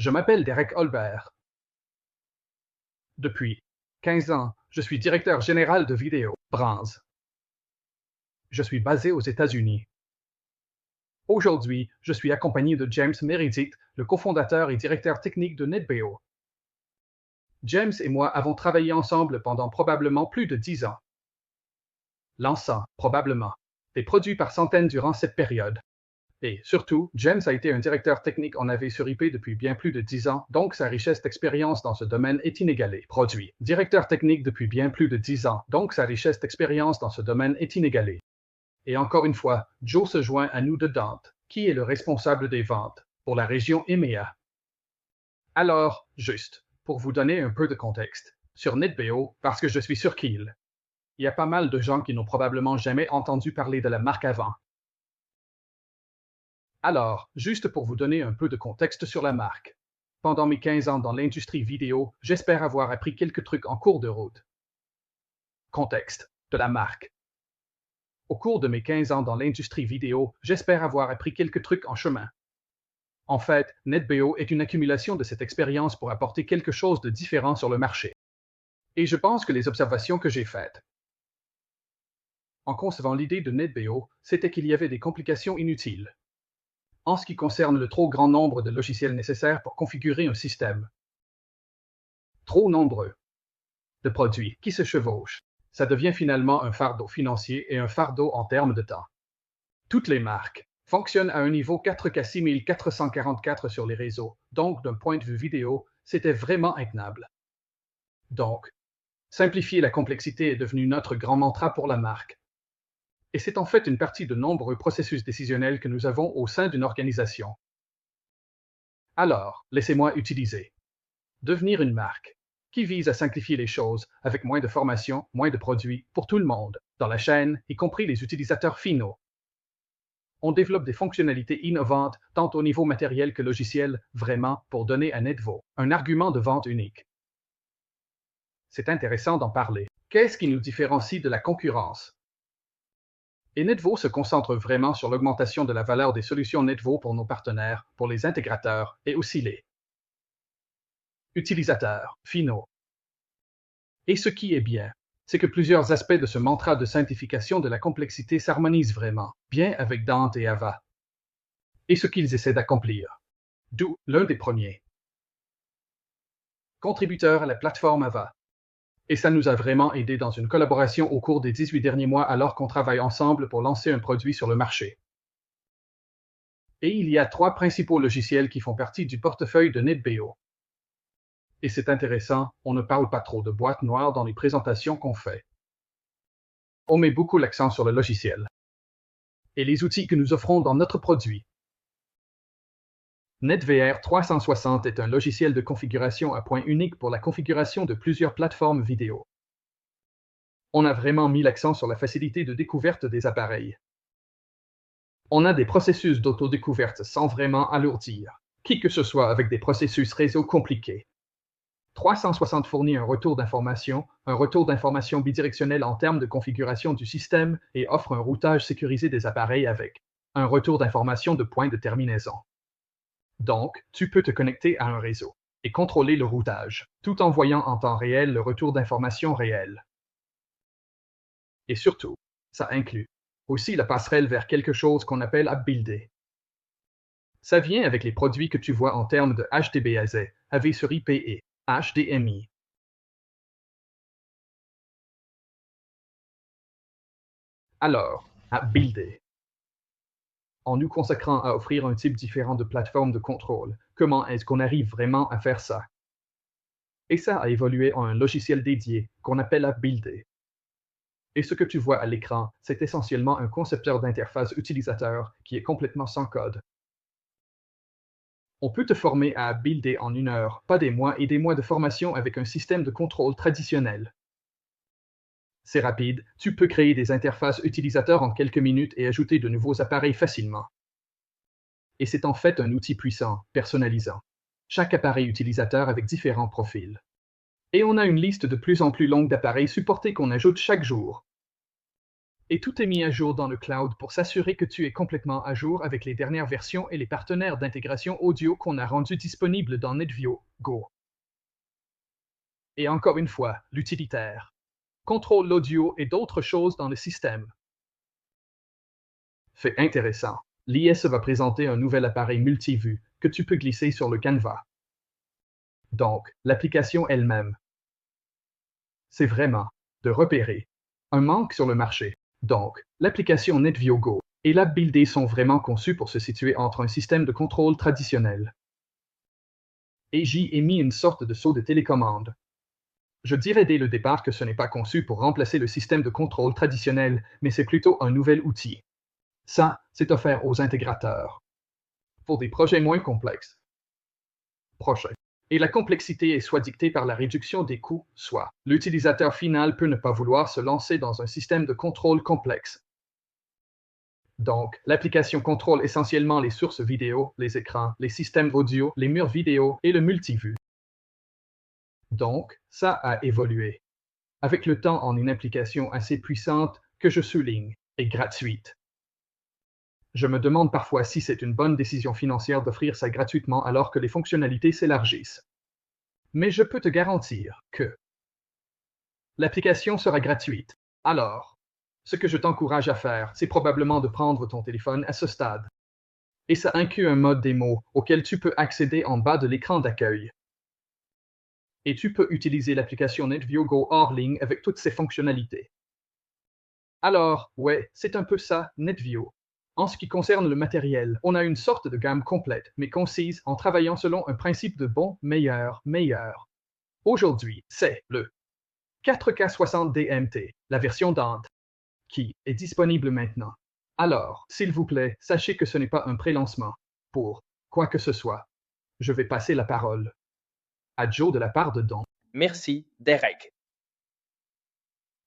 Je m'appelle Derek Holbert. Depuis 15 ans, je suis directeur général de vidéo, Brands. Je suis basé aux États-Unis. Aujourd'hui, je suis accompagné de James Meredith, le cofondateur et directeur technique de NetBEO. James et moi avons travaillé ensemble pendant probablement plus de 10 ans, lançant, probablement, des produits par centaines durant cette période. Et surtout, James a été un directeur technique en AV sur IP depuis bien plus de 10 ans, donc sa richesse d'expérience dans ce domaine est inégalée. Produit. Directeur technique depuis bien plus de 10 ans, donc sa richesse d'expérience dans ce domaine est inégalée. Et encore une fois, Joe se joint à nous de Dante, qui est le responsable des ventes pour la région EMEA. Alors, juste, pour vous donner un peu de contexte, sur NetBEO, parce que je suis sûr qu'il y a pas mal de gens qui n'ont probablement jamais entendu parler de la marque avant. Alors, juste pour vous donner un peu de contexte sur la marque. Pendant mes 15 ans dans l'industrie vidéo, j'espère avoir appris quelques trucs en cours de route. Contexte de la marque. Au cours de mes 15 ans dans l'industrie vidéo, j'espère avoir appris quelques trucs en chemin. En fait, NetBEO est une accumulation de cette expérience pour apporter quelque chose de différent sur le marché. Et je pense que les observations que j'ai faites en concevant l'idée de NetBEO, c'était qu'il y avait des complications inutiles en ce qui concerne le trop grand nombre de logiciels nécessaires pour configurer un système. Trop nombreux de produits qui se chevauchent. Ça devient finalement un fardeau financier et un fardeau en termes de temps. Toutes les marques fonctionnent à un niveau 4K 6444 sur les réseaux, donc d'un point de vue vidéo, c'était vraiment intenable. Donc, simplifier la complexité est devenu notre grand mantra pour la marque. Et c'est en fait une partie de nombreux processus décisionnels que nous avons au sein d'une organisation. Alors, laissez-moi utiliser. Devenir une marque qui vise à simplifier les choses avec moins de formation, moins de produits pour tout le monde, dans la chaîne, y compris les utilisateurs finaux. On développe des fonctionnalités innovantes tant au niveau matériel que logiciel, vraiment pour donner à NetBEO un argument de vente unique. C'est intéressant d'en parler. Qu'est-ce qui nous différencie de la concurrence? Et NetBEO se concentre vraiment sur l'augmentation de la valeur des solutions NetBEO pour nos partenaires, pour les intégrateurs et aussi les utilisateurs finaux. Et ce qui est bien, c'est que plusieurs aspects de ce mantra de simplification de la complexité s'harmonisent vraiment bien avec Dante et Ava et ce qu'ils essaient d'accomplir. D'où l'un des premiers contributeurs à la plateforme Ava. Et ça nous a vraiment aidé dans une collaboration au cours des 18 derniers mois alors qu'on travaille ensemble pour lancer un produit sur le marché. Et il y a 3 principaux logiciels qui font partie du portefeuille de NetBEO. Et c'est intéressant, on ne parle pas trop de boîte noire dans les présentations qu'on fait. On met beaucoup l'accent sur le logiciel et les outils que nous offrons dans notre produit. NetVR 360 est un logiciel de configuration à point unique pour la configuration de plusieurs plateformes vidéo. On a vraiment mis l'accent sur la facilité de découverte des appareils. On a des processus d'autodécouverte sans vraiment alourdir, qui que ce soit avec des processus réseau compliqués. 360 fournit un retour d'information bidirectionnel en termes de configuration du système et offre un routage sécurisé des appareils avec un retour d'information de point de terminaison. Donc, tu peux te connecter à un réseau et contrôler le routage, tout en voyant en temps réel le retour d'information réel. Et surtout, ça inclut aussi la passerelle vers quelque chose qu'on appelle AppBuilder. Ça vient avec les produits que tu vois en termes de HDBases, AV sur IP et HDMI. Alors, AppBuilder. En nous consacrant à offrir un type différent de plateforme de contrôle, comment est-ce qu'on arrive vraiment à faire ça? Et ça a évolué en un logiciel dédié qu'on appelle AppBuilder. Et ce que tu vois à l'écran, c'est essentiellement un concepteur d'interface utilisateur qui est complètement sans code. On peut te former à AppBuilder en 1 heure, pas des mois et des mois de formation avec un système de contrôle traditionnel. C'est rapide, tu peux créer des interfaces utilisateurs en quelques minutes et ajouter de nouveaux appareils facilement. Et c'est en fait un outil puissant, personnalisant. Chaque appareil utilisateur avec différents profils. Et on a une liste de plus en plus longue d'appareils supportés qu'on ajoute chaque jour. Et tout est mis à jour dans le cloud pour s'assurer que tu es complètement à jour avec les dernières versions et les partenaires d'intégration audio qu'on a rendus disponibles dans NetVio Go. Et encore une fois, l'utilitaire contrôle l'audio et d'autres choses dans le système. Fait intéressant. L'IS va présenter un nouvel appareil multivue que tu peux glisser sur le canevas. Donc, l'application elle-même, c'est vraiment de repérer un manque sur le marché. Donc, l'application NetVio Go et l'app Buildé sont vraiment conçus pour se situer entre un système de contrôle traditionnel. Et j'y ai mis une sorte de saut de télécommande. Je dirais dès le départ que ce n'est pas conçu pour remplacer le système de contrôle traditionnel, mais c'est plutôt un nouvel outil. Ça, c'est offert aux intégrateurs. Pour des projets moins complexes. Prochain. Et la complexité est soit dictée par la réduction des coûts, soit l'utilisateur final peut ne pas vouloir se lancer dans un système de contrôle complexe. Donc, l'application contrôle essentiellement les sources vidéo, les écrans, les systèmes audio, les murs vidéo et le multivue. Donc, ça a évolué. Avec le temps en une application assez puissante que je souligne, et gratuite. Je me demande parfois si c'est une bonne décision financière d'offrir ça gratuitement alors que les fonctionnalités s'élargissent. Mais je peux te garantir que l'application sera gratuite. Alors, ce que je t'encourage à faire, c'est probablement de prendre ton téléphone à ce stade. Et ça inclut un mode démo auquel tu peux accéder en bas de l'écran d'accueil. Et tu peux utiliser l'application NetVio Go hors ligne avec toutes ses fonctionnalités. Alors, ouais, c'est un peu ça, NetVio. En ce qui concerne le matériel, on a une sorte de gamme complète, mais concise, en travaillant selon un principe de bon, meilleur, meilleur. Aujourd'hui, c'est le 4K60 DMT, la version Dante, qui est disponible maintenant. Alors, s'il vous plaît, sachez que ce n'est pas un pré-lancement pour quoi que ce soit. Je vais passer la parole à Joe de la part de Don. Merci, Derek.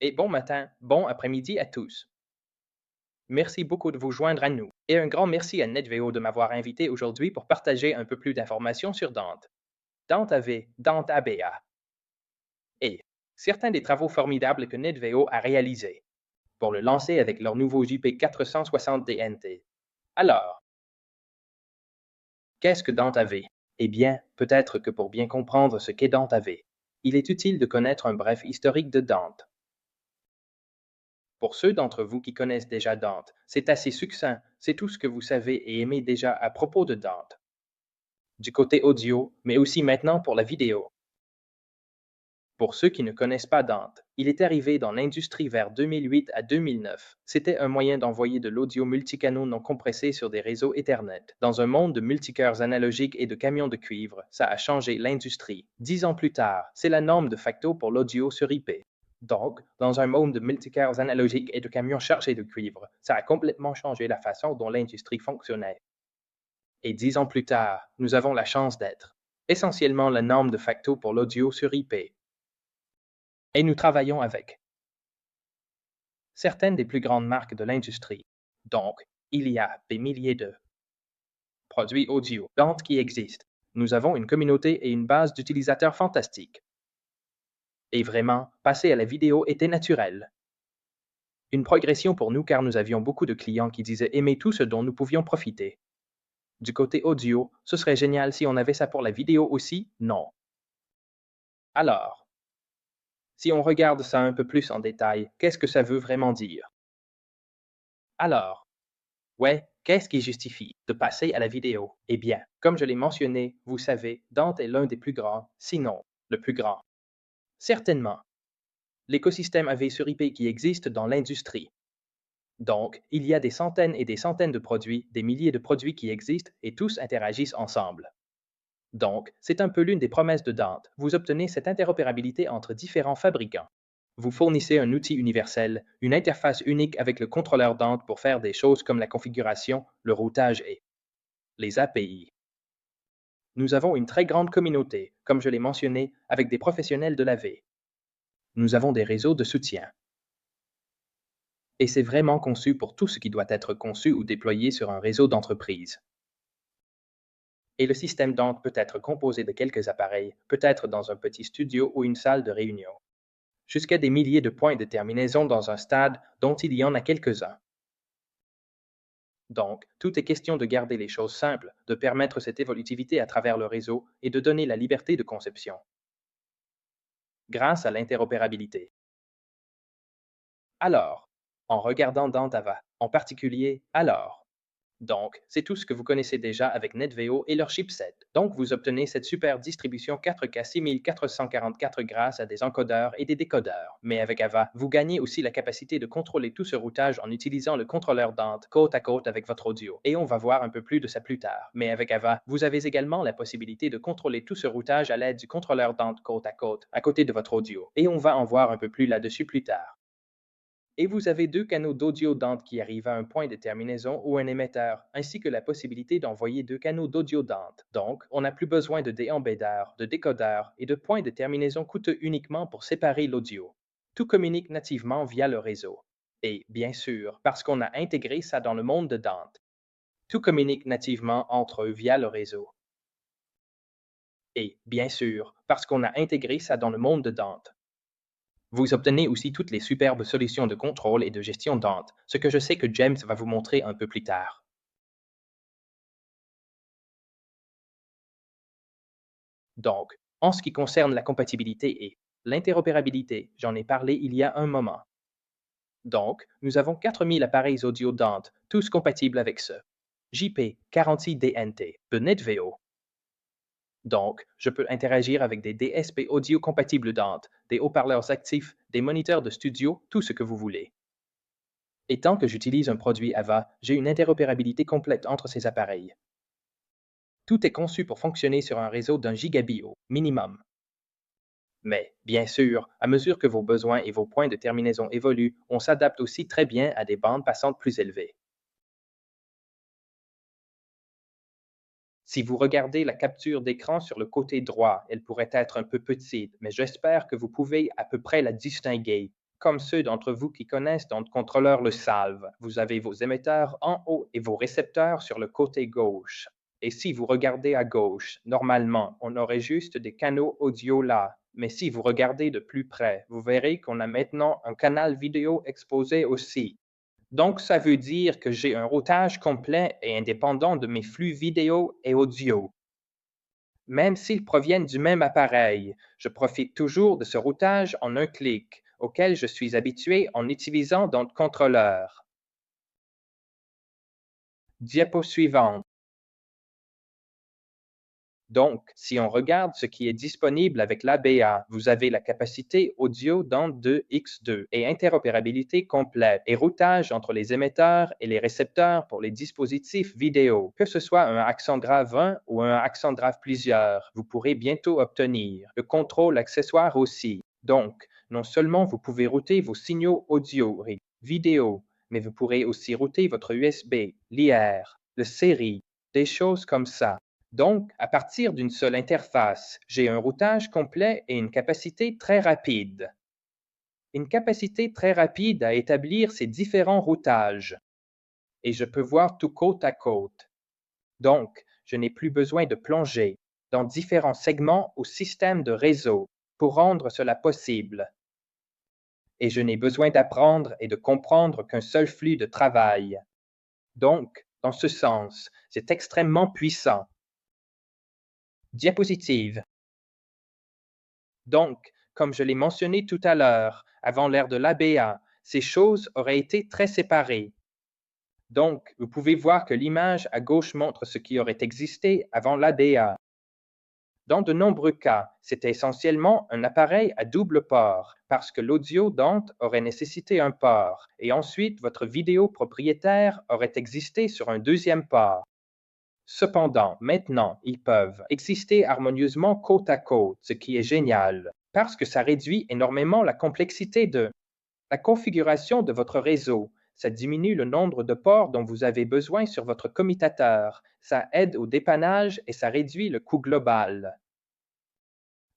Et bon matin, bon après-midi à tous. Merci beaucoup de vous joindre à nous. Et un grand merci à NetVio de m'avoir invité aujourd'hui pour partager un peu plus d'informations sur Dante. Dante AV, Dante ABA. Et certains des travaux formidables que NetVio a réalisés pour le lancer avec leur nouveau JP 460 DNT. Alors, qu'est-ce que Dante AV? Eh bien, peut-être que pour bien comprendre ce qu'est Dante AV, il est utile de connaître un bref historique de Dante. Pour ceux d'entre vous qui connaissent déjà Dante, c'est assez succinct, c'est tout ce que vous savez et aimez déjà à propos de Dante. Du côté audio, mais aussi maintenant pour la vidéo. Pour ceux qui ne connaissent pas Dante, il est arrivé dans l'industrie vers 2008 à 2009. C'était un moyen d'envoyer de l'audio multicanaux non compressé sur des réseaux Ethernet. Dans un monde de multicœurs analogiques et de camions de cuivre, ça a changé l'industrie. 10 ans plus tard, c'est la norme de facto pour l'audio sur IP. Donc, dans un monde de multicœurs analogiques et de camions chargés de cuivre, ça a complètement changé la façon dont l'industrie fonctionnait. Et 10 ans plus tard, nous avons la chance d'être essentiellement la norme de facto pour l'audio sur IP. Et nous travaillons avec certaines des plus grandes marques de l'industrie. Donc, il y a des milliers de produits audio Dante qui existent. Nous avons une communauté et une base d'utilisateurs fantastiques. Et vraiment, passer à la vidéo était naturel. Une progression pour nous car nous avions beaucoup de clients qui disaient aimer tout ce dont nous pouvions profiter. Du côté audio, ce serait génial si on avait ça pour la vidéo aussi? Non. Alors, si on regarde ça un peu plus en détail, qu'est-ce que ça veut vraiment dire? Alors, ouais, qu'est-ce qui justifie de passer à la vidéo? Eh bien, comme je l'ai mentionné, vous savez, Dante est l'un des plus grands, sinon le plus grand. Certainement, l'écosystème AV sur IP qui existe dans l'industrie. Donc, il y a des centaines et des centaines de produits, des milliers de produits qui existent et tous interagissent ensemble. Donc, c'est un peu l'une des promesses de Dante. Vous obtenez cette interopérabilité entre différents fabricants. Vous fournissez un outil universel, une interface unique avec le contrôleur Dante pour faire des choses comme la configuration, le routage et les API. Nous avons une très grande communauté, comme je l'ai mentionné, avec des professionnels de l'AV. Nous avons des réseaux de soutien. Et c'est vraiment conçu pour tout ce qui doit être conçu ou déployé sur un réseau d'entreprise. Et le système Dante peut être composé de quelques appareils, peut-être dans un petit studio ou une salle de réunion. jusqu'à des milliers de points de terminaison dans un stade dont il y en a quelques-uns. Donc, tout est question de garder les choses simples, de permettre cette évolutivité à travers le réseau et de donner la liberté de conception. Grâce à l'interopérabilité. Alors, en regardant Dantava, en particulier, donc, c'est tout ce que vous connaissez déjà avec NetVeo et leur chipset. Donc, vous obtenez cette super distribution 4K 6444 grâce à des encodeurs et des décodeurs. Mais avec AVA, vous gagnez aussi la capacité de contrôler tout ce routage en utilisant le contrôleur Dante côte à côte avec votre audio. Et on va voir un peu plus de ça plus tard. Mais avec AVA, vous avez également la possibilité de contrôler tout ce routage à l'aide du contrôleur Dante côte à côté de votre audio. Et on va en voir un peu plus là-dessus plus tard. Et vous avez deux canaux d'audio Dante qui arrivent à un point de terminaison ou un émetteur, ainsi que la possibilité d'envoyer deux canaux d'audio Dante. Donc, on n'a plus besoin de déembédeurs, de décodeurs et de points de terminaison coûteux uniquement pour séparer l'audio. Tout communique nativement via le réseau. Et, bien sûr, parce qu'on a intégré ça dans le monde de Dante. Tout communique nativement entre eux via le réseau. Et, bien sûr, parce qu'on a intégré ça dans le monde de Dante. Vous obtenez aussi toutes les superbes solutions de contrôle et de gestion Dante, ce que je sais que James va vous montrer un peu plus tard. Donc, en ce qui concerne la compatibilité et l'interopérabilité, j'en ai parlé il y a un moment. Donc, nous avons 4000 appareils audio Dante, tous compatibles avec ce JP46DNT de NetVeo. Donc, je peux interagir avec des DSP audio compatibles Dante, des haut-parleurs actifs, des moniteurs de studio, tout ce que vous voulez. Et tant que j'utilise un produit AVA, j'ai une interopérabilité complète entre ces appareils. Tout est conçu pour fonctionner sur un réseau d'un gigabit au minimum. Mais, bien sûr, à mesure que vos besoins et vos points de terminaison évoluent, on s'adapte aussi très bien à des bandes passantes plus élevées. Si vous regardez la capture d'écran sur le côté droit, elle pourrait être un peu petite, mais j'espère que vous pouvez à peu près la distinguer. Comme ceux d'entre vous qui connaissent Dante Controller le savent, vous avez vos émetteurs en haut et vos récepteurs sur le côté gauche. Et si vous regardez à gauche, normalement, on aurait juste des canaux audio là. Mais si vous regardez de plus près, vous verrez qu'on a maintenant un canal vidéo exposé aussi. Donc, ça veut dire que j'ai un routage complet et indépendant de mes flux vidéo et audio. Même s'ils proviennent du même appareil, je profite toujours de ce routage en un clic, auquel je suis habitué en utilisant Dante Controller. Diapo suivante. Donc, si on regarde ce qui est disponible avec l'ABA, vous avez la capacité audio Dante 2X2 et interopérabilité complète et routage entre les émetteurs et les récepteurs pour les dispositifs vidéo. Que ce soit un accent grave 1 ou un accent grave plusieurs, vous pourrez bientôt obtenir le contrôle accessoire aussi. Donc, non seulement vous pouvez router vos signaux audio et vidéo, mais vous pourrez aussi router votre USB, l'IR, le série, des choses comme ça. Donc, à partir d'une seule interface, j'ai un routage complet et une capacité très rapide. Une capacité très rapide à établir ces différents routages. Et je peux voir tout côte à côte. Donc, je n'ai plus besoin de plonger dans différents segments ou systèmes de réseau pour rendre cela possible. Et je n'ai besoin d'apprendre et de comprendre qu'un seul flux de travail. Donc, dans ce sens, c'est extrêmement puissant. Diapositive. Donc, comme je l'ai mentionné tout à l'heure, avant l'ère de l'ABA, ces choses auraient été très séparées. Donc, vous pouvez voir que l'image à gauche montre ce qui aurait existé avant l'ABA. Dans de nombreux cas, c'était essentiellement un appareil à double port, parce que l'audio Dante aurait nécessité un port, et ensuite votre vidéo propriétaire aurait existé sur un deuxième port. Cependant, maintenant, ils peuvent exister harmonieusement côte à côte, ce qui est génial, parce que ça réduit énormément la complexité de la configuration de votre réseau. Ça diminue le nombre de ports dont vous avez besoin sur votre commutateur. Ça aide au dépannage et ça réduit le coût global.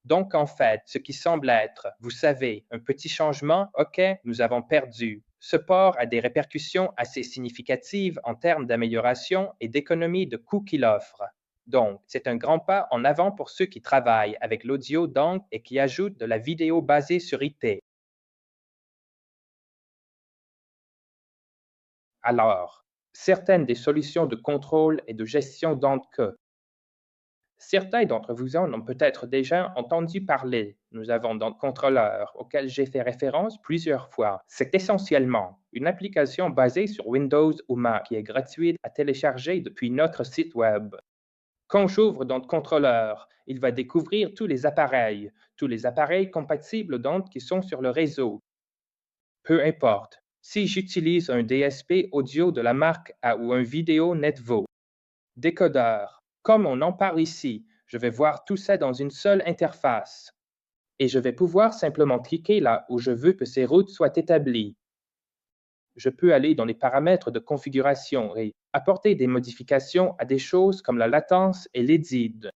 Donc, en fait, ce qui semble être, vous savez, un petit changement, OK, nous avons perdu. Ce port a des répercussions assez significatives en termes d'amélioration et d'économie de coûts qu'il offre. Donc, c'est un grand pas en avant pour ceux qui travaillent avec l'audio Dante et qui ajoutent de la vidéo basée sur IP. Alors, certaines des solutions de contrôle et de gestion d'Antke. Certains d'entre vous en ont peut-être déjà entendu parler. Nous avons Dante Controller, auquel j'ai fait référence plusieurs fois. C'est essentiellement une application basée sur Windows ou Mac qui est gratuite à télécharger depuis notre site web. Quand j'ouvre Dante Controller, il va découvrir tous les appareils compatibles Dante qui sont sur le réseau. Peu importe, si j'utilise un DSP audio de la marque A ou un vidéo Netvo, décodeur, comme on en parle ici, je vais voir tout ça dans une seule interface. Et je vais pouvoir simplement cliquer là où je veux que ces routes soient établies. Je peux aller dans les paramètres de configuration et apporter des modifications à des choses comme la latence et l'edit.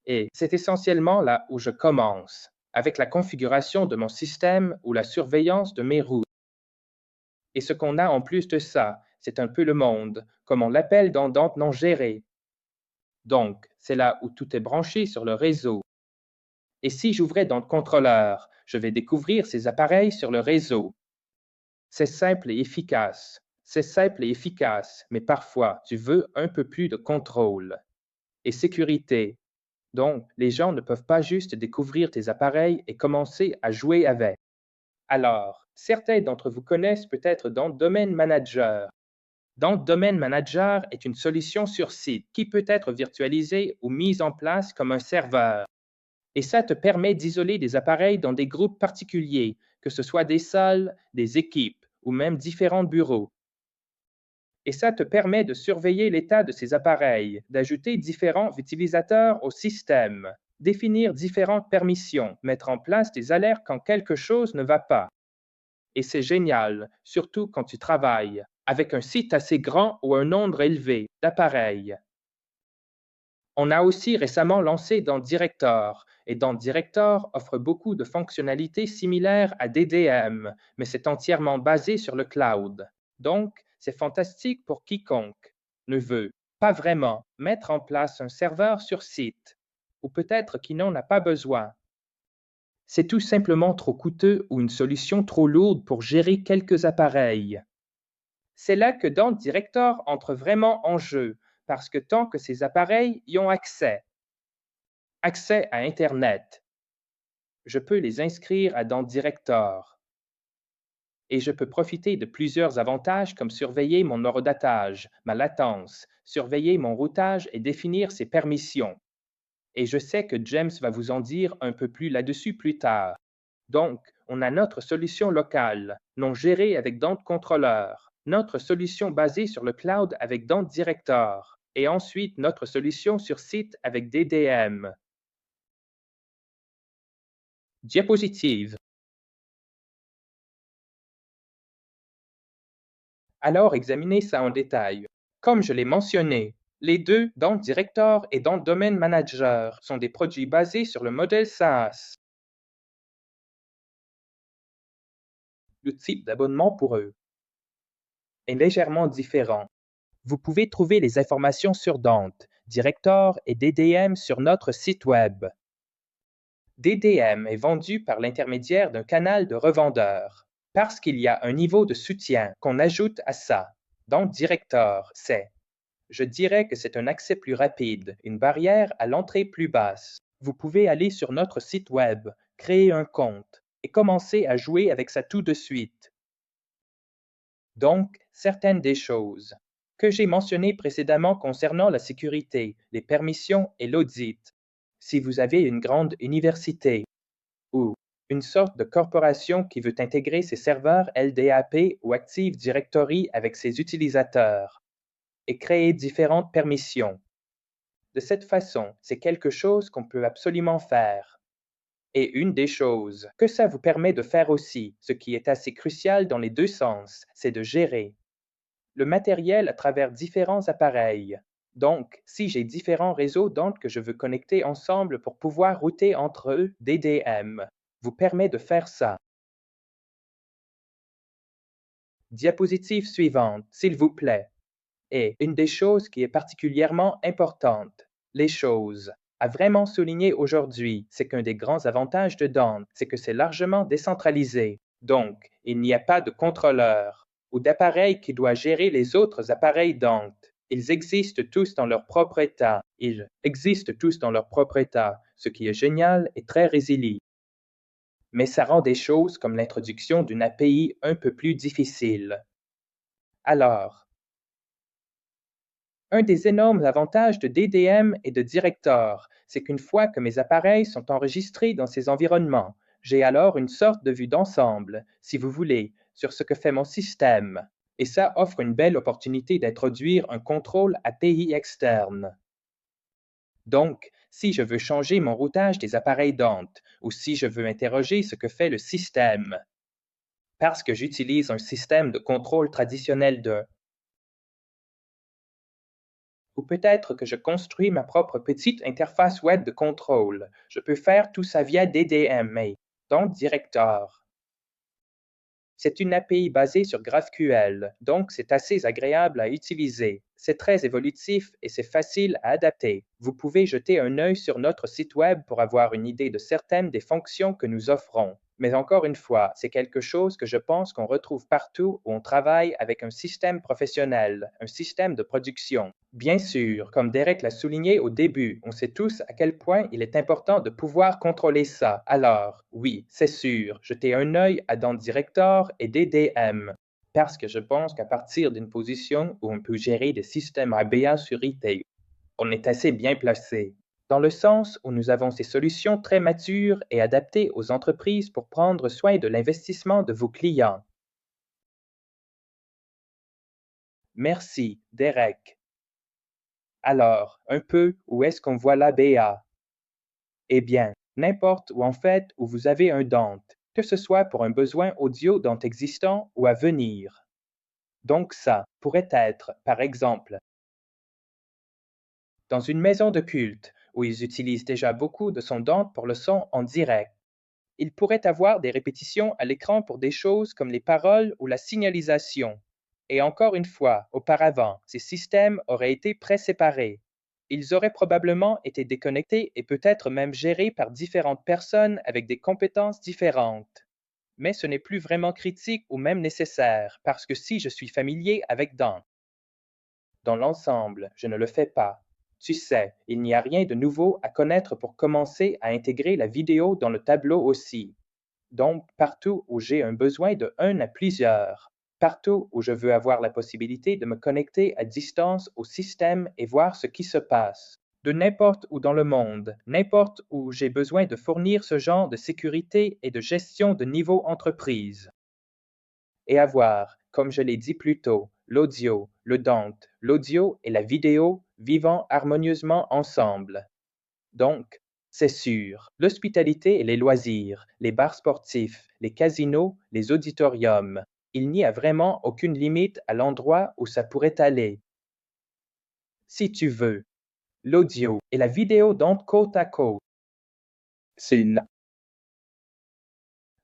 Et c'est essentiellement là où je commence, avec la configuration de mon système ou la surveillance de mes routes. Et ce qu'on a en plus de ça, c'est un peu le monde, comme on l'appelle dans Dante non géré. Donc, c'est là où tout est branché sur le réseau. Et si j'ouvrais dans le contrôleur, je vais découvrir ces appareils sur le réseau. C'est simple et efficace. C'est simple et efficace, mais parfois, tu veux un peu plus de contrôle. Et sécurité. Donc, les gens ne peuvent pas juste découvrir tes appareils et commencer à jouer avec. Alors, certains d'entre vous connaissent peut-être dans Domain Manager. Dans Domain Manager est une solution sur site qui peut être virtualisée ou mise en place comme un serveur. Et ça te permet d'isoler des appareils dans des groupes particuliers, que ce soit des salles, des équipes ou même différents bureaux. Et ça te permet de surveiller l'état de ces appareils, d'ajouter différents utilisateurs au système, définir différentes permissions, mettre en place des alertes quand quelque chose ne va pas. Et c'est génial, surtout quand tu travailles avec un site assez grand ou un nombre élevé d'appareils. On a aussi récemment lancé Dante Director, et Dante Director offre beaucoup de fonctionnalités similaires à DDM, mais c'est entièrement basé sur le cloud. Donc, c'est fantastique pour quiconque ne veut pas vraiment mettre en place un serveur sur site, ou peut-être qui n'en a pas besoin. C'est tout simplement trop coûteux ou une solution trop lourde pour gérer quelques appareils. C'est là que Dante Director entre vraiment en jeu, parce que tant que ces appareils y ont accès à Internet, je peux les inscrire à Dante Director. Et je peux profiter de plusieurs avantages comme surveiller mon horodatage, ma latence, surveiller mon routage et définir ses permissions. Et je sais que James va vous en dire un peu plus là-dessus plus tard. Donc, on a notre solution locale, non gérée avec Dante Controller, notre solution basée sur le cloud avec Dante Director, et ensuite notre solution sur site avec DDM. Diapositive. Alors examinez ça en détail. Comme je l'ai mentionné, les deux, Dante Director et Dante Domain Manager, sont des produits basés sur le modèle SaaS. Le type d'abonnement pour eux est légèrement différent. Vous pouvez trouver les informations sur Dante, Director et DDM sur notre site web. DDM est vendu par l'intermédiaire d'un canal de revendeurs, parce qu'il y a un niveau de soutien qu'on ajoute à ça. Dante Director, je dirais que c'est un accès plus rapide, une barrière à l'entrée plus basse. Vous pouvez aller sur notre site web, créer un compte et commencer à jouer avec ça tout de suite. Donc, certaines des choses que j'ai mentionnées précédemment concernant la sécurité, les permissions et l'audit. Si vous avez une grande université ou une sorte de corporation qui veut intégrer ses serveurs LDAP ou Active Directory avec ses utilisateurs et créer différentes permissions. De cette façon, c'est quelque chose qu'on peut absolument faire. Et une des choses que ça vous permet de faire aussi, ce qui est assez crucial dans les deux sens, c'est de gérer le matériel à travers différents appareils. Donc, si j'ai différents réseaux Dante que je veux connecter ensemble pour pouvoir router entre eux, DDM vous permet de faire ça. Diapositive suivante, s'il vous plaît. Et une des choses qui est particulièrement importante, les choses à vraiment souligner aujourd'hui, c'est qu'un des grands avantages de Dante, c'est que c'est largement décentralisé. Donc, il n'y a pas de contrôleur ou d'appareil qui doit gérer les autres appareils Dante. Ils existent tous dans leur propre état. Ils existent tous dans leur propre état, ce qui est génial et très résilient. Mais ça rend des choses comme l'introduction d'une API un peu plus difficile. Alors, un des énormes avantages de DDM et de Director, c'est qu'une fois que mes appareils sont enregistrés dans ces environnements, j'ai alors une sorte de vue d'ensemble, si vous voulez, sur ce que fait mon système. Et ça offre une belle opportunité d'introduire un contrôle API externe. Donc, si je veux changer mon routage des appareils Dante, ou si je veux interroger ce que fait le système, parce que j'utilise un système de contrôle traditionnel ou peut-être que je construis ma propre petite interface web de contrôle. Je peux faire tout ça via DDMA, donc Director. C'est une API basée sur GraphQL, donc c'est assez agréable à utiliser. C'est très évolutif et c'est facile à adapter. Vous pouvez jeter un œil sur notre site web pour avoir une idée de certaines des fonctions que nous offrons. Mais encore une fois, c'est quelque chose que je pense qu'on retrouve partout où on travaille avec un système professionnel, un système de production. Bien sûr, comme Derek l'a souligné au début, on sait tous à quel point il est important de pouvoir contrôler ça. Alors, oui, c'est sûr, jetez un œil à Dante Director et DDM, parce que je pense qu'à partir d'une position où on peut gérer des systèmes ABA sur IT, on est assez bien placé, dans le sens où nous avons ces solutions très matures et adaptées aux entreprises pour prendre soin de l'investissement de vos clients. Merci, Derek. Alors, un peu où est-ce qu'on voit l'ABA? Eh bien, n'importe où en fait où vous avez un Dante, que ce soit pour un besoin audio Dante existant ou à venir. Donc ça pourrait être, par exemple, dans une maison de culte où ils utilisent déjà beaucoup de son Dante pour le son en direct. Il pourrait avoir des répétitions à l'écran pour des choses comme les paroles ou la signalisation. Et encore une fois, auparavant, ces systèmes auraient été préséparés. Ils auraient probablement été déconnectés et peut-être même gérés par différentes personnes avec des compétences différentes. Mais ce n'est plus vraiment critique ou même nécessaire, parce que si je suis familier avec Dante, dans l'ensemble, je ne le fais pas. Tu sais, il n'y a rien de nouveau à connaître pour commencer à intégrer la vidéo dans le tableau aussi. Donc, partout où j'ai un besoin de un à plusieurs, partout où je veux avoir la possibilité de me connecter à distance au système et voir ce qui se passe, de n'importe où dans le monde, n'importe où j'ai besoin de fournir ce genre de sécurité et de gestion de niveau entreprise. Et avoir, comme je l'ai dit plus tôt, l'audio, le Dante, l'audio et la vidéo vivant harmonieusement ensemble. Donc, c'est sûr, l'hospitalité et les loisirs, les bars sportifs, les casinos, les auditoriums, il n'y a vraiment aucune limite à l'endroit où ça pourrait aller. Si tu veux, l'audio et la vidéo Dante côte à côte, c'est là.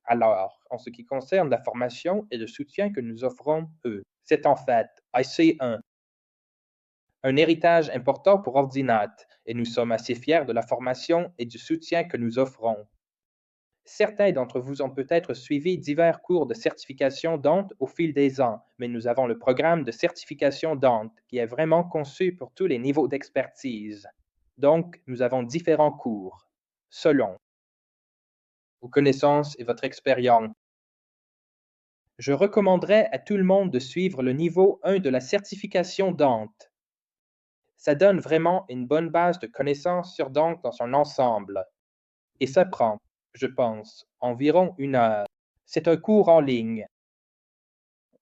Alors, en ce qui concerne la formation et le soutien que nous offrons, c'est en fait IC1, un héritage important pour Ordinate, et nous sommes assez fiers de la formation et du soutien que nous offrons. Certains d'entre vous ont peut-être suivi divers cours de certification Dante au fil des ans, mais nous avons le programme de certification Dante qui est vraiment conçu pour tous les niveaux d'expertise. Donc, nous avons différents cours, selon vos connaissances et votre expérience. Je recommanderais à tout le monde de suivre le niveau 1 de la certification Dante. Ça donne vraiment une bonne base de connaissances sur Dante dans son ensemble. Et ça prend, je pense, environ 1 heure. C'est un cours en ligne.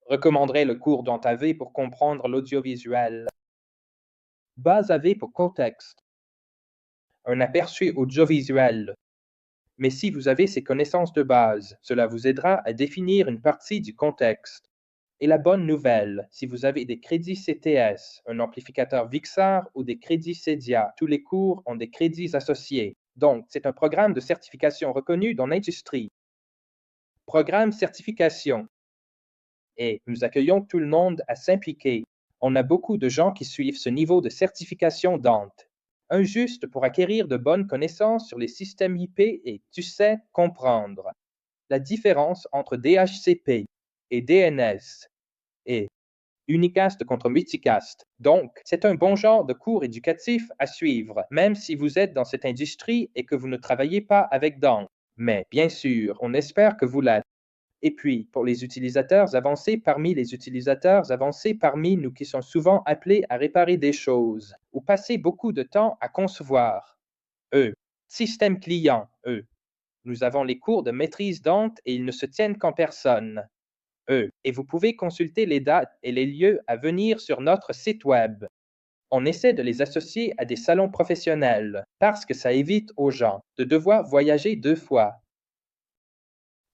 Recommanderais le cours Dante AV pour comprendre l'audiovisuel. Base AV pour contexte. Un aperçu audiovisuel. Mais si vous avez ces connaissances de base, cela vous aidera à définir une partie du contexte. Et la bonne nouvelle, si vous avez des crédits CTS, un amplificateur Vixar ou des crédits CEDIA, tous les cours ont des crédits associés. Donc, c'est un programme de certification reconnu dans l'industrie. Programme certification. Et nous accueillons tout le monde à s'impliquer. On a beaucoup de gens qui suivent ce niveau de certification Dante. Un juste pour acquérir de bonnes connaissances sur les systèmes IP et, tu sais, comprendre la différence entre DHCP et DNS Unicast contre Multicast. Donc, c'est un bon genre de cours éducatif à suivre, même si vous êtes dans cette industrie et que vous ne travaillez pas avec d'encre. Mais, bien sûr, on espère que vous l'êtes. Et puis, pour les utilisateurs avancés parmi nous qui sont souvent appelés à réparer des choses ou passer beaucoup de temps à concevoir. Système client, Nous avons les cours de maîtrise d'encre et ils ne se tiennent qu'en personne. Et vous pouvez consulter les dates et les lieux à venir sur notre site web. On essaie de les associer à des salons professionnels parce que ça évite aux gens de devoir voyager 2 fois.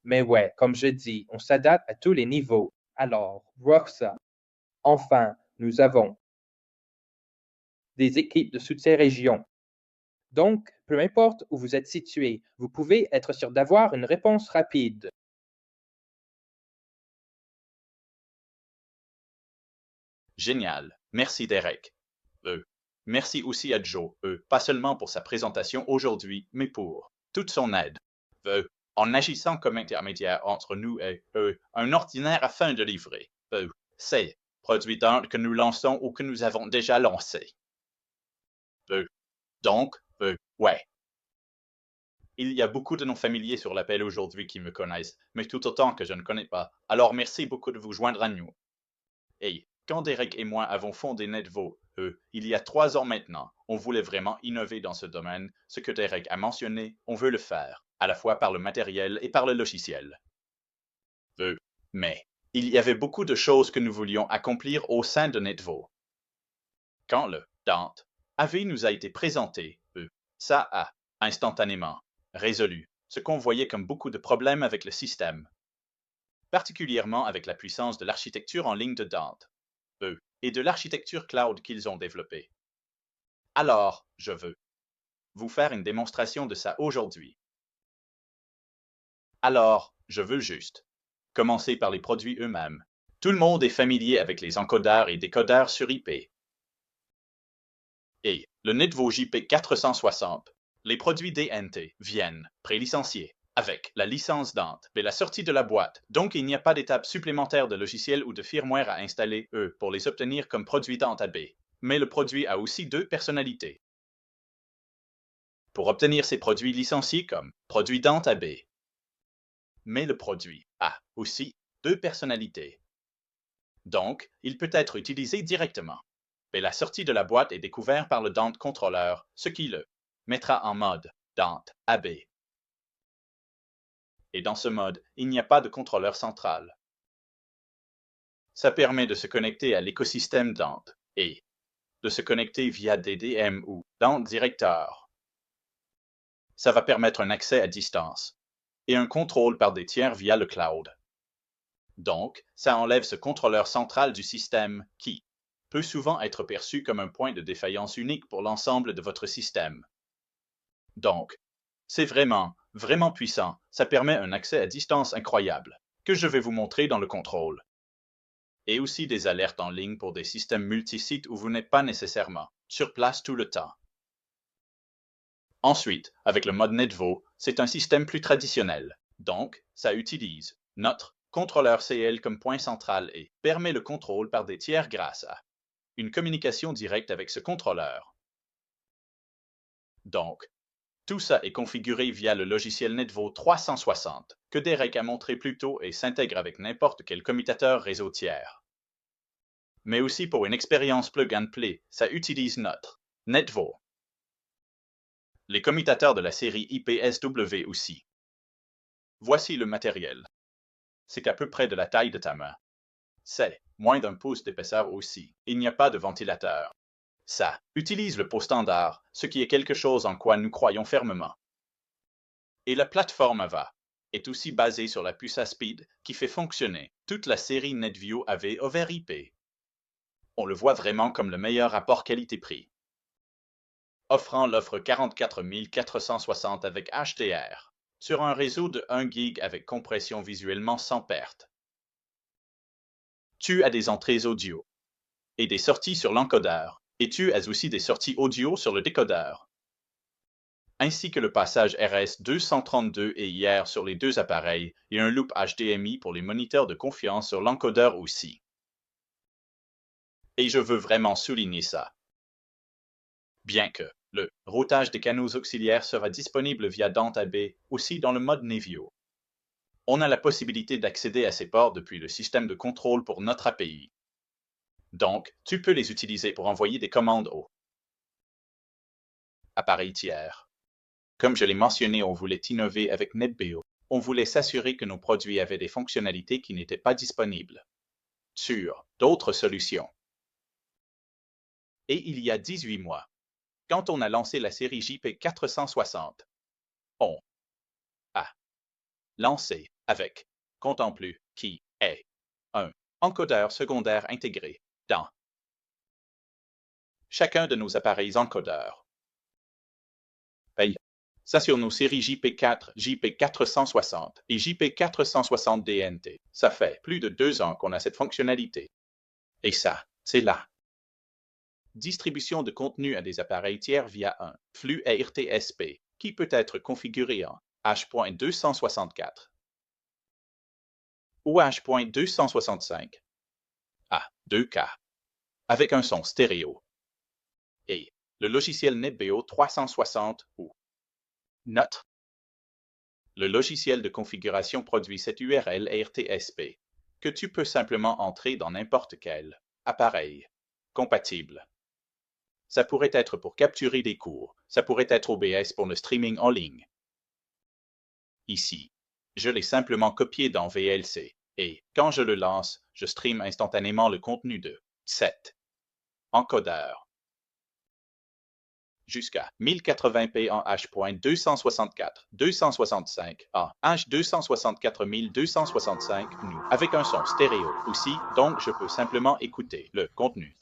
Mais ouais, comme je dis, on s'adapte à tous les niveaux. Alors, voir ça. Enfin, nous avons des équipes de soutien région. Donc, peu importe où vous êtes situé, vous pouvez être sûr d'avoir une réponse rapide. Génial. Merci Derek. Merci aussi à Joe, pas seulement pour sa présentation aujourd'hui, mais pour toute son aide. En agissant comme intermédiaire entre nous et un ordinaire afin de livrer. Ces produits d'art que nous lançons ou que nous avons déjà lancés. Donc, ouais. Il y a beaucoup de non-familiers sur l'appel aujourd'hui qui me connaissent, mais tout autant que je ne connais pas. Alors merci beaucoup de vous joindre à nous. Hey, quand Derek et moi avons fondé Netvo, il y a 3 ans maintenant, on voulait vraiment innover dans ce domaine. Ce que Derek a mentionné, on veut le faire, à la fois par le matériel et par le logiciel. Mais il y avait beaucoup de choses que nous voulions accomplir au sein de Netvo. Quand le Dante AV nous a été présenté, ça a, instantanément, résolu ce qu'on voyait comme beaucoup de problèmes avec le système, particulièrement avec la puissance de l'architecture en ligne de Dante, et de l'architecture cloud qu'ils ont développée. Alors, je veux vous faire une démonstration de ça aujourd'hui. Alors, je veux juste commencer par les produits eux-mêmes. Tout le monde est familier avec les encodeurs et décodeurs sur IP. Et le Netvo JP 460, les produits DNT viennent pré-licenciés avec la licence Dante et la sortie de la boîte. Donc, il n'y a pas d'étape supplémentaire de logiciel ou de firmware à installer, pour les obtenir comme produits Dante AB. Mais le produit a aussi 2 personnalités. Pour obtenir ces produits licenciés comme produits Dante AB. Mais le produit a aussi 2 personnalités. Donc, il peut être utilisé directement. Et la sortie de la boîte est découverte par le Dante Controller, ce qui le mettra en mode Dante AB. Et dans ce mode, il n'y a pas de contrôleur central. Ça permet de se connecter à l'écosystème Dante et de se connecter via des DM ou Dante Director. Ça va permettre un accès à distance et un contrôle par des tiers via le cloud. Donc, ça enlève ce contrôleur central du système qui peut souvent être perçu comme un point de défaillance unique pour l'ensemble de votre système. Donc, c'est vraiment, vraiment puissant. Ça permet un accès à distance incroyable, que je vais vous montrer dans le contrôle. Et aussi des alertes en ligne pour des systèmes multisites où vous n'êtes pas nécessairement sur place tout le temps. Ensuite, avec le mode Netvo, c'est un système plus traditionnel. Donc, ça utilise notre contrôleur CL comme point central et permet le contrôle par des tiers grâce à une communication directe avec ce contrôleur. Donc, tout ça est configuré via le logiciel Netvo 360 que Derek a montré plus tôt et s'intègre avec n'importe quel commutateur réseau tiers. Mais aussi pour une expérience plug and play, ça utilise notre Netvo. Les commutateurs de la série IPSW aussi. Voici le matériel. C'est à peu près de la taille de ta main. C'est moins d'1 pouce d'épaisseur aussi. Il n'y a pas de ventilateur. Ça utilise le pot standard, ce qui est quelque chose en quoi nous croyons fermement. Et la plateforme AVA est aussi basée sur la puce Speed qui fait fonctionner toute la série NetView AV over IP. On le voit vraiment comme le meilleur rapport qualité-prix, offrant l'offre 44 460 avec HDR, sur un réseau de 1 gig avec compression visuellement sans perte. Tu as des entrées audio et des sorties sur l'encodeur, et tu as aussi des sorties audio sur le décodeur, ainsi que le passage RS-232 et IR sur les 2 appareils et un loop HDMI pour les moniteurs de confiance sur l'encodeur aussi. Et je veux vraiment souligner ça. Bien que le routage des canaux auxiliaires sera disponible via Dante AB aussi dans le mode Nevio. On a la possibilité d'accéder à ces ports depuis le système de contrôle pour notre API. Donc, tu peux les utiliser pour envoyer des commandes aux appareils tiers. Comme je l'ai mentionné, on voulait innover avec NetBEO. On voulait s'assurer que nos produits avaient des fonctionnalités qui n'étaient pas disponibles sur d'autres solutions. Et il y a 18 mois, quand on a lancé la série JP460, on a lancé avec Contemplu, qui est un encodeur secondaire intégré dans chacun de nos appareils encodeurs. Paye. Ça sur nos séries JP4, JP460 et JP460 DNT. Ça fait plus de 2 ans qu'on a cette fonctionnalité. Et ça, c'est la distribution de contenu à des appareils tiers via un flux ARTSP qui peut être configuré en H.264 ou H.265 à 2K avec un son stéréo. Et le logiciel NetBEO 360 ou NOT. Le logiciel de configuration produit cette URL ARTSP que tu peux simplement entrer dans n'importe quel appareil compatible. Ça pourrait être pour capturer des cours, ça pourrait être OBS pour le streaming en ligne. Ici, je l'ai simplement copié dans VLC et quand je le lance, je stream instantanément le contenu de cet encodeur jusqu'à 1080p en H.264, 265 en H.264 nous avec un son stéréo aussi, donc je peux simplement écouter le contenu.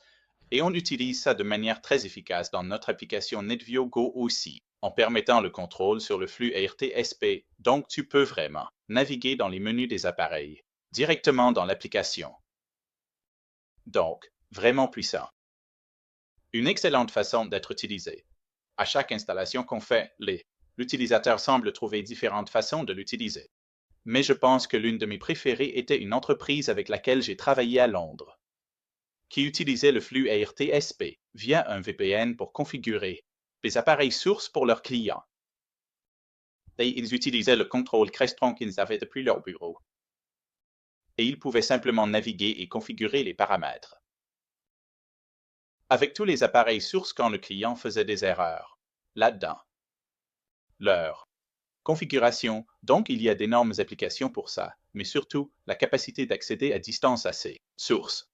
Et on utilise ça de manière très efficace dans notre application NetVio Go aussi, en permettant le contrôle sur le flux ARTSP, donc tu peux vraiment naviguer dans les menus des appareils, directement dans l'application. Donc, vraiment puissant. Une excellente façon d'être utilisé. À chaque installation qu'on fait, l'utilisateur semble trouver différentes façons de l'utiliser. Mais je pense que l'une de mes préférées était une entreprise avec laquelle j'ai travaillé à Londres, qui utilisait le flux ARTSP via un VPN pour configurer des appareils sources pour leurs clients. Et ils utilisaient le contrôle Crestron qu'ils avaient depuis leur bureau. Et ils pouvaient simplement naviguer et configurer les paramètres. Avec tous les appareils sources quand le client faisait des erreurs, là-dedans. Leur configuration, donc il y a d'énormes applications pour ça, mais surtout la capacité d'accéder à distance à ces sources.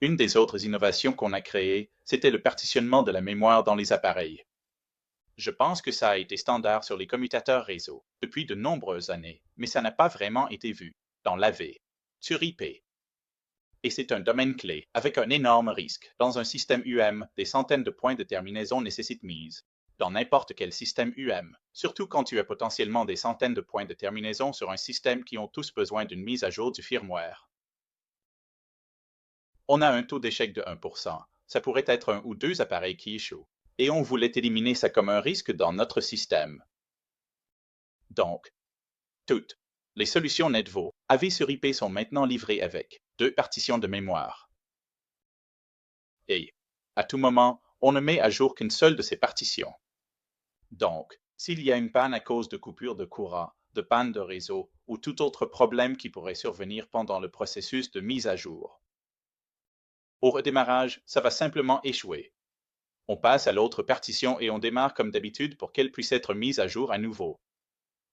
Une des autres innovations qu'on a créées, c'était le partitionnement de la mémoire dans les appareils. Je pense que ça a été standard sur les commutateurs réseau depuis de nombreuses années, mais ça n'a pas vraiment été vu dans l'AV, sur IP. Et c'est un domaine clé, avec un énorme risque. Dans un système UM, des centaines de points de terminaison nécessitent mise. Dans n'importe quel système UM, surtout quand tu as potentiellement des centaines de points de terminaison sur un système qui ont tous besoin d'une mise à jour du firmware. On a un taux d'échec de 1%. Ça pourrait être 1 ou 2 appareils qui échouent. Et on voulait éliminer ça comme un risque dans notre système. Donc, toutes les solutions NetVo AV sur IP sont maintenant livrées avec 2 partitions de mémoire. Et, à tout moment, on ne met à jour qu'une seule de ces partitions. Donc, s'il y a une panne à cause de coupure de courant, de panne de réseau ou tout autre problème qui pourrait survenir pendant le processus de mise à jour, au redémarrage, ça va simplement échouer. On passe à l'autre partition et on démarre comme d'habitude pour qu'elle puisse être mise à jour à nouveau.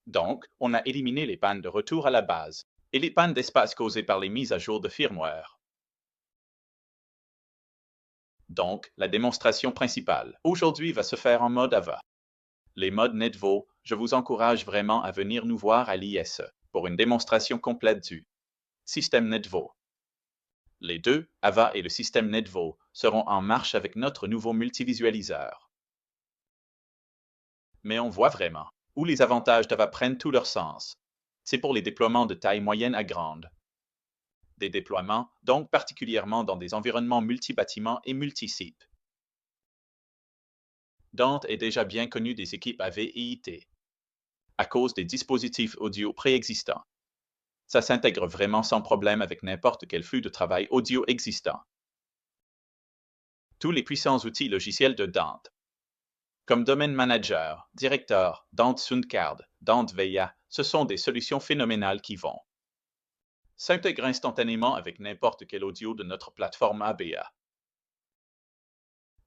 Donc, on a éliminé les pannes de retour à la base et les pannes d'espace causées par les mises à jour de firmware. Donc, la démonstration principale aujourd'hui va se faire en mode AVA. Les modes NetVo, je vous encourage vraiment à venir nous voir à l'ISE pour une démonstration complète du système NetVo. Les deux, AVA et le système NetVo, seront en marche avec notre nouveau multivisualiseur. Mais on voit vraiment où les avantages d'AVA prennent tout leur sens. C'est pour les déploiements de taille moyenne à grande. Des déploiements, donc particulièrement dans des environnements multibâtiments et multisites. Dante est déjà bien connu des équipes AV et IT, à cause des dispositifs audio préexistants. Ça s'intègre vraiment sans problème avec n'importe quel flux de travail audio existant. Tous les puissants outils logiciels de Dante, comme Domain Manager, Director, Dante Soundcard, Dante Veya, ce sont des solutions phénoménales qui vont s'intégrer instantanément avec n'importe quel audio de notre plateforme ABA.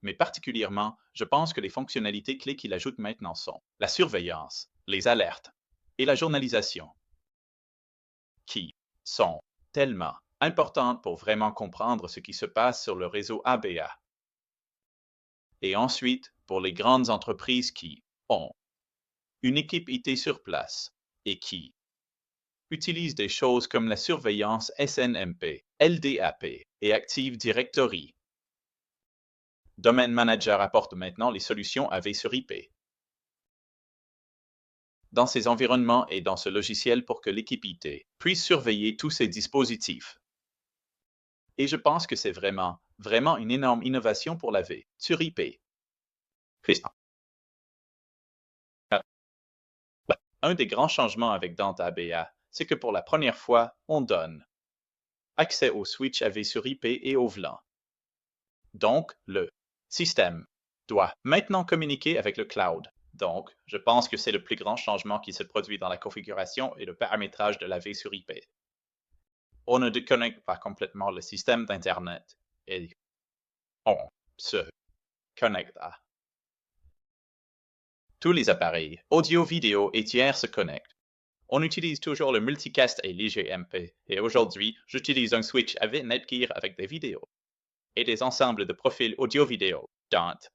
Mais particulièrement, je pense que les fonctionnalités clés qu'il ajoute maintenant sont la surveillance, les alertes et la journalisation, qui sont tellement importantes pour vraiment comprendre ce qui se passe sur le réseau ABA. Et ensuite, pour les grandes entreprises qui ont une équipe IT sur place et qui utilisent des choses comme la surveillance SNMP, LDAP et Active Directory. Domain Manager apporte maintenant les solutions AV sur IP dans ces environnements et dans ce logiciel pour que l'équipe IT puisse surveiller tous ces dispositifs. Et je pense que c'est vraiment une énorme innovation pour l'AV sur IP. Un des grands changements avec Dante ABA, c'est que pour la première fois, on donne accès au switch AV sur IP et au VLAN. Donc, le système doit maintenant communiquer avec le cloud. Donc, je pense que c'est le plus grand changement qui se produit dans la configuration et le paramétrage de l'AV sur IP. On ne déconnecte pas complètement le système d'Internet et on se connecte à tous les appareils, audio, vidéo et tiers se connectent. On utilise toujours le multicast et l'IGMP, et aujourd'hui, j'utilise un switch AV Netgear avec des vidéos et des ensembles de profils audio-vidéo, Dante.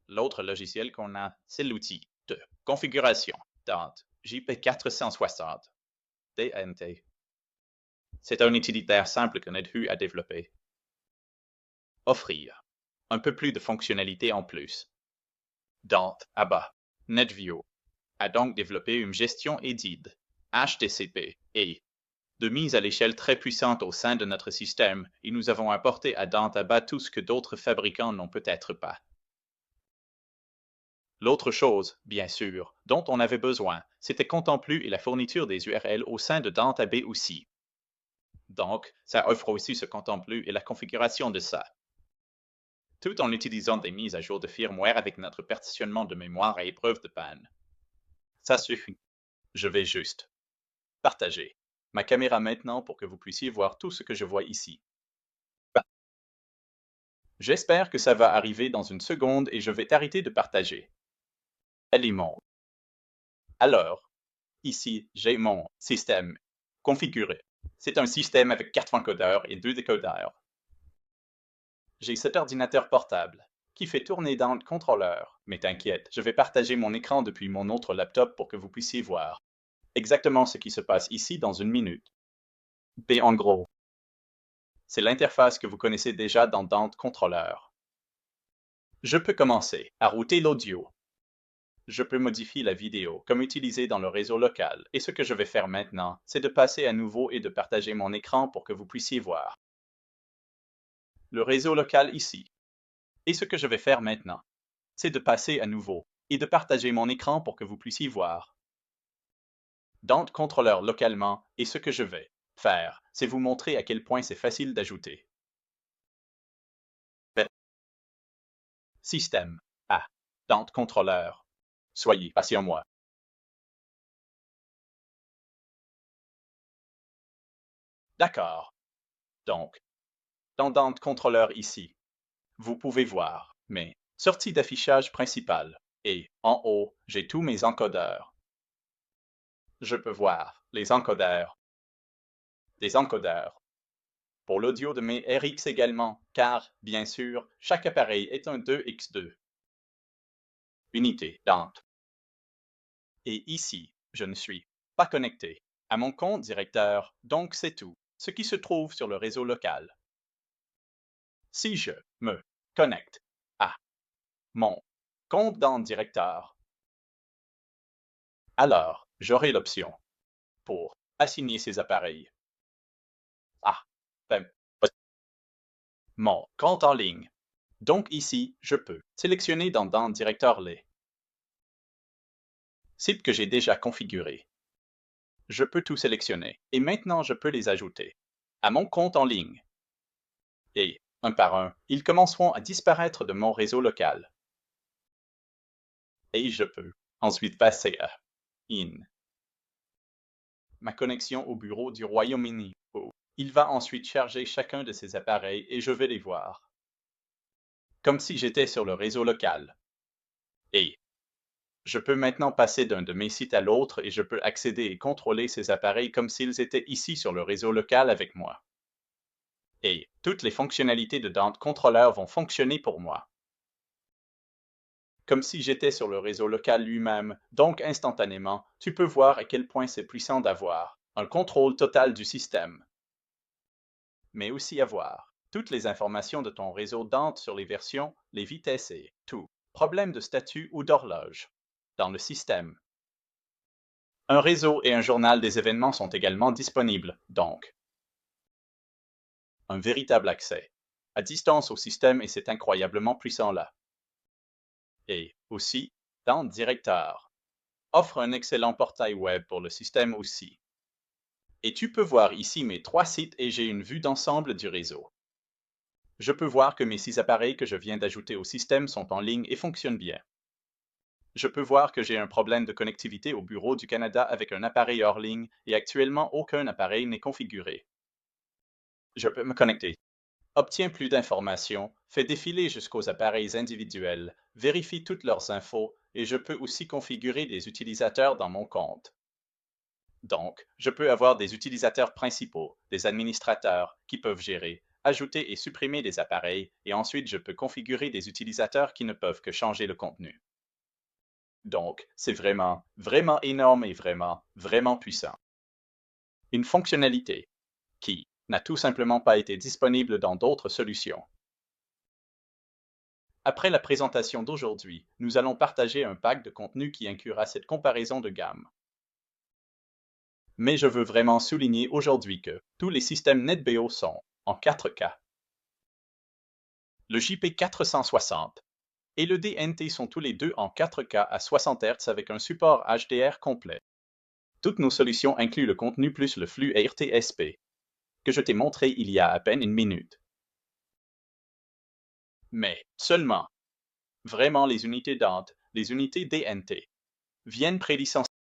L'autre logiciel qu'on a, c'est l'outil de configuration, Dante JP460, DNT. C'est un utilitaire simple que NetHU a développé. Offrir un peu plus de fonctionnalités en plus. Dante ABA, NetView a donc développé une gestion EDID, HTCP et de mise à l'échelle très puissante au sein de notre système, et nous avons apporté à Dante ABA tout ce que d'autres fabricants n'ont peut-être pas. L'autre chose, bien sûr, dont on avait besoin, c'était Contemplu et la fourniture des URL au sein de Dante ABA aussi. Donc, ça offre aussi ce Contemplu et la configuration de ça. Tout en utilisant des mises à jour de firmware avec notre partitionnement de mémoire à épreuve de panne. Ça suffit. Je vais juste partager ma caméra maintenant pour que vous puissiez voir tout ce que je vois ici. J'espère que ça va arriver dans une seconde et je vais arrêter de partager. Éléments. Alors, ici, j'ai mon système configuré. C'est un système avec 4 encodeurs et 2 décodeurs. J'ai cet ordinateur portable qui fait tourner dans le contrôleur. Mais t'inquiète, je vais partager mon écran depuis mon autre laptop pour que vous puissiez voir exactement ce qui se passe ici dans une minute. Mais en gros, c'est l'interface que vous connaissez déjà dans Dante Controller. Je peux commencer à router l'audio. Je peux modifier la vidéo comme utilisé dans le réseau local. Et ce que je vais faire maintenant, c'est de passer à nouveau et de partager mon écran pour que vous puissiez voir le réseau local ici. Et ce que je vais faire maintenant, c'est de passer à nouveau et de partager mon écran pour que vous puissiez voir Dante Controller localement, et ce que je vais faire, c'est vous montrer à quel point c'est facile d'ajouter. Système à Dante Controller. Soyez patient moi. D'accord. Donc, dans Dante Controller ici, vous pouvez voir mes sorties d'affichage principales. Et en haut, j'ai tous mes encodeurs. Je peux voir les encodeurs des encodeurs. Pour l'audio de mes RX également, car, bien sûr, chaque appareil est un 2x2. Unité Dante. Et ici, je ne suis pas connecté à mon compte directeur, donc c'est tout ce qui se trouve sur le réseau local. Si je me connecte à mon compte Dante directeur, alors j'aurai l'option pour assigner ces appareils à mon compte en ligne. Donc ici, je peux sélectionner dans Dante Directeur les sites que j'ai déjà configurés. Je peux tout sélectionner, et maintenant je peux les ajouter à mon compte en ligne. Et, un par un, ils commenceront à disparaître de mon réseau local. Et je peux ensuite passer à In. Ma connexion au bureau du Royaume-Uni. Il va ensuite charger chacun de ces appareils et je vais les voir. Comme si j'étais sur le réseau local. Et je peux maintenant passer d'un de mes sites à l'autre et je peux accéder et contrôler ces appareils comme s'ils étaient ici sur le réseau local avec moi. Et toutes les fonctionnalités de Dante Controller vont fonctionner pour moi. Comme si j'étais sur le réseau local lui-même, donc instantanément, tu peux voir à quel point c'est puissant d'avoir un contrôle total du système. Mais aussi avoir toutes les informations de ton réseau Dante sur les versions, les vitesses et tout. Problème de statut ou d'horloge dans le système. Un réseau et un journal des événements sont également disponibles, donc. Un véritable accès à distance au système et c'est incroyablement puissant là. Et aussi, Dante Director offre un excellent portail web pour le système aussi. Et tu peux voir ici mes 3 sites et j'ai une vue d'ensemble du réseau. Je peux voir que mes 6 appareils que je viens d'ajouter au système sont en ligne et fonctionnent bien. Je peux voir que j'ai un problème de connectivité au bureau du Canada avec un appareil hors ligne et actuellement aucun appareil n'est configuré. Je peux me connecter. Obtiens plus d'informations, fais défiler jusqu'aux appareils individuels, vérifie toutes leurs infos et je peux aussi configurer des utilisateurs dans mon compte. Donc, je peux avoir des utilisateurs principaux, des administrateurs qui peuvent gérer, ajouter et supprimer des appareils et ensuite je peux configurer des utilisateurs qui ne peuvent que changer le contenu. Donc, c'est vraiment, vraiment énorme et vraiment, vraiment puissant. Une fonctionnalité qui n'a tout simplement pas été disponible dans d'autres solutions. Après la présentation d'aujourd'hui, nous allons partager un pack de contenu qui inclura cette comparaison de gamme. Mais je veux vraiment souligner aujourd'hui que tous les systèmes NetBEO sont en 4K. Le JP460 et le DNT sont tous les deux en 4K à 60 Hz avec un support HDR complet. Toutes nos solutions incluent le contenu plus le flux RTSP, que je t'ai montré il y a à peine une minute. Mais seulement, vraiment les unités Dante, les unités DNT, viennent prélicenciées